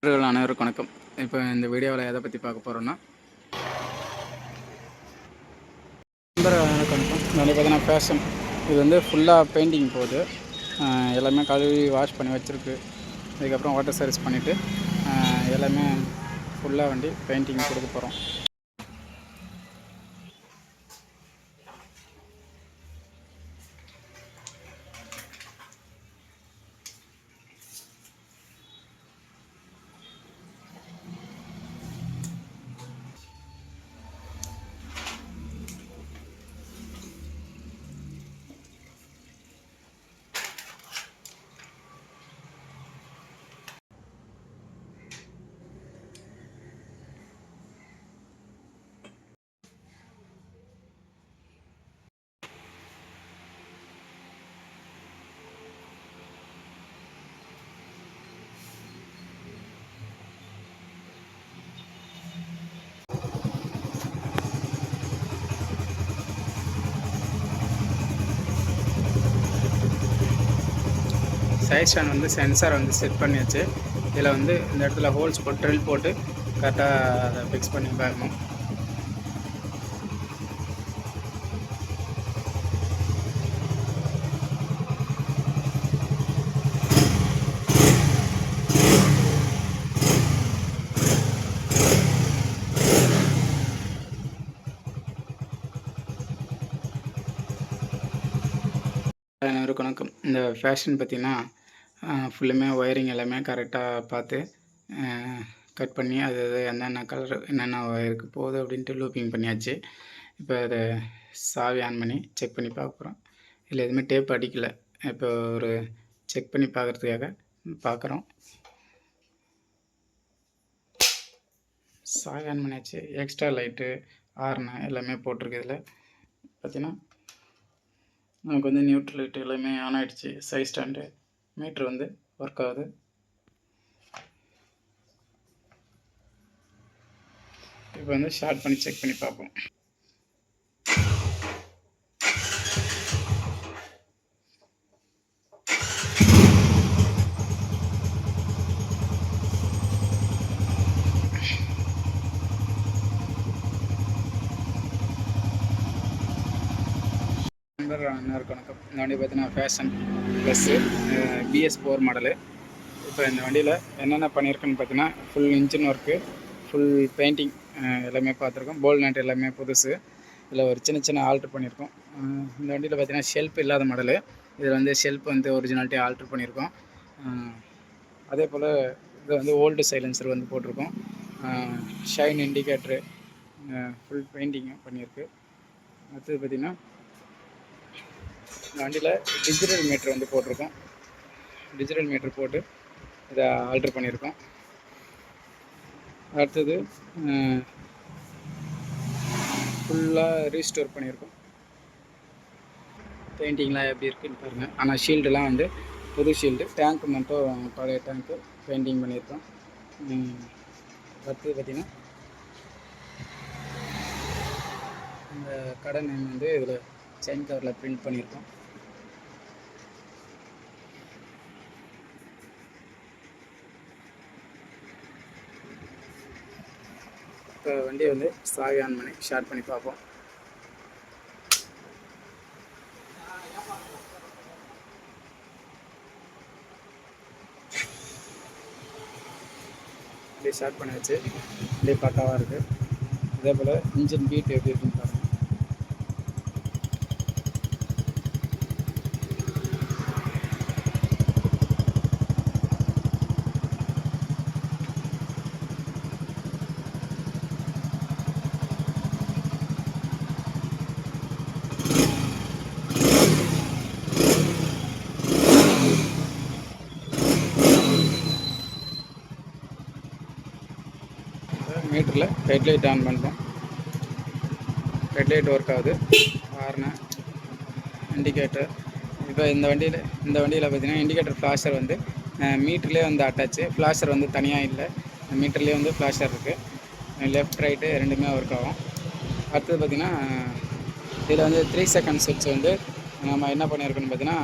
அனைவருக்கும் வணக்கம். இப்போ இந்த வீடியோவில் எதை பற்றி பார்க்க போகிறோன்னா, வணக்கம். நான் பார்த்தீங்கன்னா ஃபேஷன் இது வந்து ஃபுல்லாக பெயிண்டிங் போகுது. எல்லாமே கழுவி வாஷ் பண்ணி வச்சுருக்கு. அதுக்கப்புறம் வாட்டர் சர்வீஸ் பண்ணிவிட்டு எல்லாமே ஃபுல்லாக வண்டி பெயிண்டிங் கொடுக்க போகிறோம். சைட் ஸ்டாண்ட் வந்து சென்சார் வந்து செட் பண்ணியாச்சு. இதில் வந்து இந்த இடத்துல ஹோல்ஸ் போட்டு ட்ரில் போட்டு கரெக்டாக அதை ஃபிக்ஸ் பண்ணி பார்க்கணும். அனைவருக்கும் வணக்கம். இந்த ஃபேஷன் பார்த்திங்கன்னா ஃபுல்லுமே ஒயரிங் எல்லாமே கரெக்டாக பார்த்து கட் பண்ணி அது என்னென்ன கலர் என்னென்ன ஒயருக்கு போகுது அப்படின்ட்டு லூப்பிங் பண்ணியாச்சு. இப்போ அதை சாவி ஆன் பண்ணி செக் பண்ணி பார்க்க போகிறோம். இதில் எதுவுமே டேப் அடிக்கலை. இப்போ ஒரு செக் பண்ணி பார்க்குறதுக்காக பார்க்குறோம். சாவி ஆன் பண்ணியாச்சு. எக்ஸ்ட்ரா லைட்டு ஹார்னு எல்லாமே போட்டிருக்கு. இதில் பார்த்திங்கன்னா நமக்கு வந்து நியூட்ரல் லைட் எல்லாமே ஆன் ஆகிடுச்சு. சைட் ஸ்டாண்டு மீட்ரு வந்து ஒர்க் ஆகுது. இப்போ வந்து ஷார்ட் பண்ணி செக் பண்ணி பார்ப்போம். அனைவருக்கும் வணக்கம். இந்த வண்டி பார்த்தீங்கன்னா ஃபேஷன் ப்ளஸ்ஸு BS4 மாடலு. இப்போ இந்த வண்டியில் என்னென்ன பண்ணியிருக்குன்னு பார்த்தீங்கன்னா full engine work, full painting எல்லாமே பார்த்துருக்கோம். போல் நட் எல்லாமே புதுசு. இதில் ஒரு சின்ன சின்ன ஆல்ட்ரு பண்ணியிருக்கோம். இந்த வண்டியில் பார்த்தீங்கன்னா ஷெல்ப் இல்லாத மாடலு. இதில் வந்து ஷெல்ப் வந்து ஒரிஜினாலிட்டி ஆல்ட்ரு பண்ணியிருக்கோம். அதே போல் இது வந்து ஓல்டு சைலன்சர் வந்து போட்டிருக்கோம். ஷைன் இண்டிகேட்ரு ஃபுல் பெயிண்டிங்கும் பண்ணியிருக்கு. அடுத்தது பார்த்திங்கன்னா இந்த வண்டியில் டிஜிட்டல் மீட்ரு வந்து போட்டிருக்கோம். டிஜிட்டல் மீட்ரு போட்டு இதை ஆல்ட்ரு பண்ணியிருக்கோம். அடுத்தது ஃபுல்லாக ரீஸ்டோர் பண்ணியிருக்கோம். பெயிண்டிங்லாம் எப்படி இருக்குதுன்னு பாருங்கள். ஆனால் ஷீல்டுலாம் வந்து புது ஷீல்டு, டேங்க்கு மட்டும் பழைய டேங்க்கு பெயிண்டிங் பண்ணியிருக்கோம். அடுத்தது பார்த்திங்கன்னா இந்த கடை நேம் வந்து இதில் செயின் கவரில் பிரிண்ட் பண்ணியிருக்கோம். இப்போ வண்டியை வந்து சாவி ஆன் பண்ணி ஷார்ட் பண்ணி பார்ப்போம். அப்படியே ஷார்ட் பண்ணி வச்சு அப்படியே பக்காவாக இருக்குது. அதே போல் இன்ஜின் பீட் எப்படி இருக்குன்னு பாருங்கள். மீட்டரில் ஹெட்லைட் ஆன் பண்ணுறோம். ஹெட்லைட் ஒர்க் ஆகுது. Horn, indicator. இப்போ இந்த வண்டியில் பார்த்திங்கன்னா இண்டிகேட்டர் ஃப்ளாஷர் வந்து மீட்டர்லேயே வந்து அட்டாச்சு. ஃப்ளாஷர் வந்து தனியாக இல்லை, மீட்டர்லேயே வந்து ஃப்ளாஷர் இருக்குது. லெஃப்ட் ரைட்டு ரெண்டுமே ஒர்க் ஆகும். அடுத்தது பார்த்திங்கன்னா இதில் வந்து 3 செகண்ட் சுவிட்ச் வந்து நம்ம என்ன பண்ணியிருக்கோன்னு பார்த்தீங்கன்னா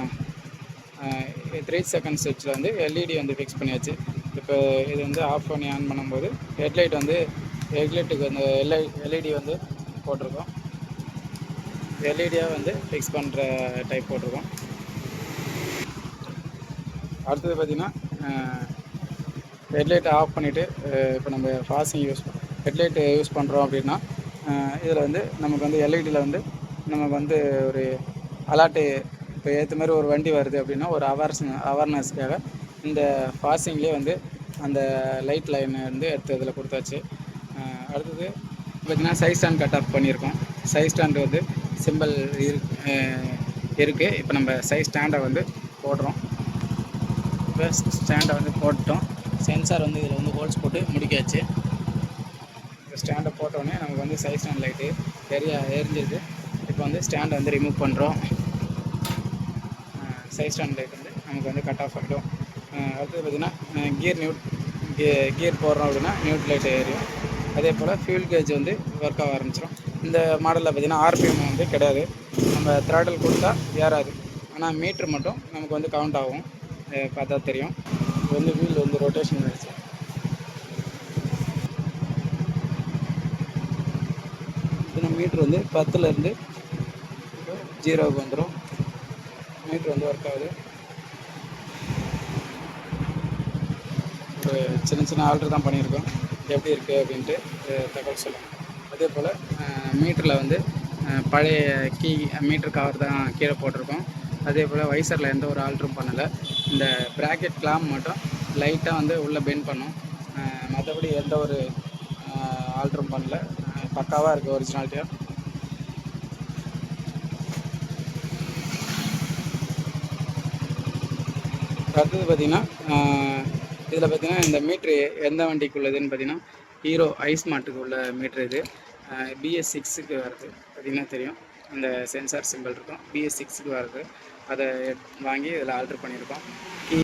3 செகண்ட் சுவிட்சில் வந்து LED வந்து ஃபிக்ஸ் பண்ணியாச்சு. இப்போ இப்போ இது வந்து ஆஃப் பண்ணி ஆன் பண்ணும்போது ஹெட்லைட்டுக்கு வந்து எல்இடி வந்து போட்டிருக்கோம். எல்இடியாக வந்து ஃபிக்ஸ் பண்ணுற டைப் போட்டிருக்கோம். அடுத்தது பார்த்திங்கன்னா ஹெட்லைட்டை ஆஃப் பண்ணிவிட்டு இப்போ நம்ம ஃபாஸ்டிங் ஹெட்லைட்டு யூஸ் பண்ணுறோம் அப்படின்னா இதில் வந்து நமக்கு வந்து எல்இடியில் வந்து நமக்கு வந்து ஒரு அலாட்டு இப்போ ஏற்ற மாதிரி ஒரு வண்டி வருது அப்படின்னா ஒரு அவேர்னஸ்க்காக இந்த ஃபாஸ்டிங்லேயே வந்து அந்த லைட் லைனை வந்து எடுத்து இதில் கொடுத்தாச்சு. அடுத்தது பார்த்திங்கன்னா சைஸ் ஸ்டாண்ட் கட் ஆஃப் பண்ணியிருக்கோம். சைஸ் ஸ்டாண்டு வந்து சிம்பிள் இருக்குது. இப்போ நம்ம சைஸ் ஸ்டாண்டை வந்து போடுறோம். இப்போ ஸ்டாண்டை வந்து போட்டோம். சென்சார் வந்து இதில் வந்து ஹோல்ஸ் போட்டு முடிக்காச்சு. இப்போ ஸ்டாண்டை போட்டோடனே நமக்கு வந்து சைஸ் ஸ்டாண்ட் லைட்டு எரிஞ்சிருது. இப்போ வந்து ஸ்டாண்டை வந்து ரிமூவ் பண்ணுறோம். சைஸ் ஸ்டாண்ட் லைட் வந்து நமக்கு வந்து கட் ஆஃப் ஆகிடும். அடுத்தது பார்த்திங்கன்னா கியர் போடுறோம் அப்படின்னா நியூட் லைட் எரியும். அதே போல் ஃபியூல் கேஜ் வந்து ஒர்க் ஆக ஆரம்பிச்சிடும். இந்த மாடலில் பார்த்திங்கன்னா ஆர்பிஎம் வந்து கிடையாது. நம்ம த்ராட்டில் கொடுத்தா ஏறாது. ஆனால் மீட்ரு மட்டும் நமக்கு வந்து கவுண்ட் ஆகும். பார்த்தா தெரியும். இது வந்து வீல் வந்து ரொட்டேஷன் ஆகிடுச்சு. இப்போ மீட்ரு வந்து 10லேருந்து 0க்கு வந்துடும். மீட்ரு வந்து ஒர்க் ஆகுது. ஒரு சின்ன ஆல்ட்ரு தான் பண்ணியிருக்கோம். எப்படி இருக்குது அப்படின்ட்டு தகவல் சொல்லுங்கள். அதே போல் மீட்டரில் வந்து பழைய மீட்ரு கவர் தான் கீழே போட்டிருக்கோம். அதே போல் வைசரில் எந்த ஒரு ஆல்ட்ரும் பண்ணலை. இந்த ப்ராக்கெட் கிளாம் மட்டும் லைட்டாக வந்து உள்ளே பெண்ட் பண்ணும். மற்றபடி எந்த ஒரு ஆல்ட்ரும் பண்ணல. பக்காவாக இருக்குது ஒரிஜினாலிட்டியாக. அடுத்தது பார்த்திங்கன்னா இதில் பார்த்திங்கன்னா இந்த மீட்ரு எந்த வண்டிக்கு உள்ளதுன்னு பார்த்திங்கன்னா ஹீரோ ஐஸ்மார்ட்டுக்கு உள்ள மீட்ரு இது. BS6க்கு வருது. பார்த்திங்கன்னா தெரியும், அந்த சென்சார் சிம்பிள் இருக்கும். BS6க்கு வருது. அதை வாங்கி இதில் ஆல்ட்ரு பண்ணியிருக்கோம்.